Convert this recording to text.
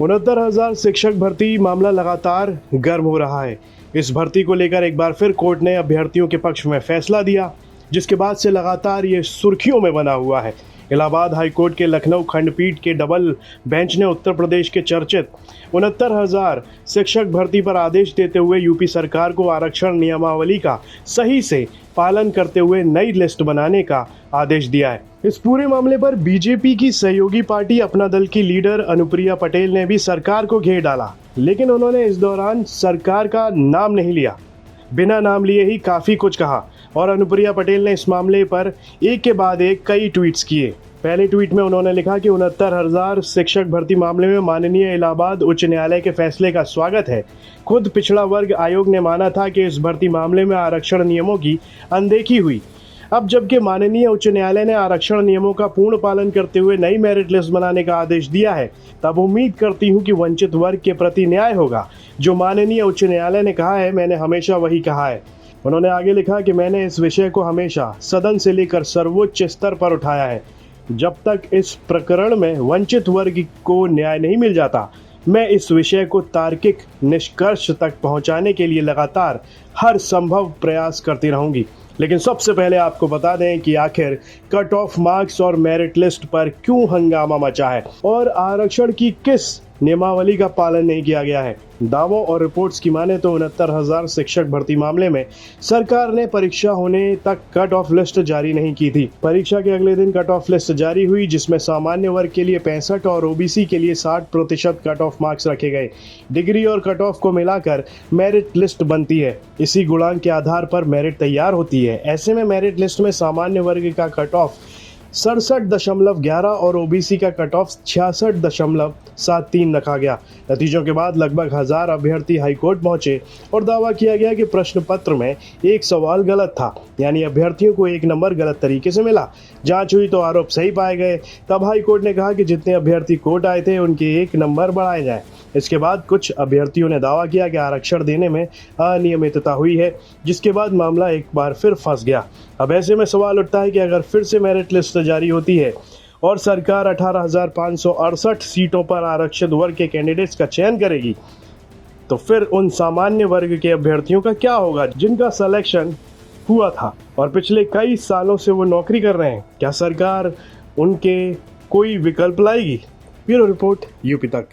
69,000 शिक्षक भर्ती मामला लगातार गर्म हो रहा है। इस भर्ती को लेकर एक बार फिर कोर्ट ने अभ्यर्थियों के पक्ष में फैसला दिया, जिसके बाद से लगातार ये सुर्खियों में बना हुआ है। इलाहाबाद हाईकोर्ट के लखनऊ खंडपीठ के डबल बेंच ने उत्तर प्रदेश के चर्चित 69,000 शिक्षक भर्ती पर आदेश देते हुए यूपी सरकार को आरक्षण नियमावली का सही से पालन करते हुए नई लिस्ट बनाने का आदेश दिया है। इस पूरे मामले पर बीजेपी की सहयोगी पार्टी अपना दल की लीडर अनुप्रिया पटेल ने भी सरकार को घेर डाला, लेकिन उन्होंने इस दौरान सरकार का नाम नहीं लिया। बिना नाम लिए ही काफ़ी कुछ कहा और अनुप्रिया पटेल ने इस मामले पर एक के बाद एक कई ट्वीट्स किए। पहले ट्वीट में उन्होंने लिखा कि 69,000 शिक्षक भर्ती मामले में माननीय इलाहाबाद उच्च न्यायालय के फैसले का स्वागत है। खुद पिछड़ा वर्ग आयोग ने माना था कि इस भर्ती मामले में आरक्षण नियमों की अनदेखी हुई। अब जबकि माननीय उच्च न्यायालय ने आरक्षण नियमों का पूर्ण पालन करते हुए नई मेरिट लिस्ट बनाने का आदेश दिया है, तब उम्मीद करती हूं कि वंचित वर्ग के प्रति न्याय होगा। जो माननीय उच्च न्यायालय ने कहा है, मैंने हमेशा वही कहा है। उन्होंने आगे लिखा कि मैंने इस विषय को हमेशा सदन से लेकर सर्वोच्च स्तर पर उठाया है। जब तक इस प्रकरण में वंचित वर्ग को न्याय नहीं मिल जाता, मैं इस विषय को तार्किक निष्कर्ष तक पहुंचाने के लिए लगातार हर संभव प्रयास करती रहूंगी। लेकिन सबसे पहले आपको बता दें कि आखिर कट ऑफ मार्क्स और मेरिट लिस्ट पर क्यों हंगामा मचा है और आरक्षण की किस नियमावली का पालन नहीं किया गया है। दावों और रिपोर्ट्स की माने तो 69,000 शिक्षक भर्ती मामले में सरकार ने परीक्षा होने तक कट ऑफ लिस्ट जारी नहीं की थी। परीक्षा के अगले दिन कट ऑफ लिस्ट जारी हुई, जिसमें सामान्य वर्ग के लिए 65 और ओबीसी के लिए 60% कट ऑफ मार्क्स रखे गए। डिग्री और कट ऑफ को मिलाकर मेरिट लिस्ट बनती है। इसी गुणांक के आधार पर मेरिट तैयार होती है। ऐसे में मेरिट लिस्ट में सामान्य वर्ग का कट ऑफ 67.11 और ओबीसी का कट ऑफ 66.73 रखा गया। नतीजों के बाद लगभग 1000 अभ्यर्थी हाईकोर्ट पहुंचे और दावा किया गया कि प्रश्न पत्र में एक सवाल गलत था, यानी अभ्यर्थियों को एक नंबर गलत तरीके से मिला। जांच हुई तो आरोप सही पाए गए। तब हाईकोर्ट ने कहा कि जितने अभ्यर्थी कोर्ट आए थे उनके एक नंबर बढ़ाए जाए। इसके बाद कुछ अभ्यर्थियों ने दावा किया कि आरक्षण देने में अनियमितता हुई है, जिसके बाद मामला एक बार फिर फंस गया। अब ऐसे में सवाल उठता है कि अगर फिर से मेरिट लिस्ट जारी होती है और सरकार 18,568 सीटों पर आरक्षित वर्ग के कैंडिडेट्स का चयन करेगी, तो फिर उन सामान्य वर्ग के अभ्यर्थियों का क्या होगा जिनका सिलेक्शन हुआ था और पिछले कई सालों से वो नौकरी कर रहे हैं? क्या सरकार उनके कोई विकल्प लाएगी? ब्यूरो रिपोर्ट, यूपी तक।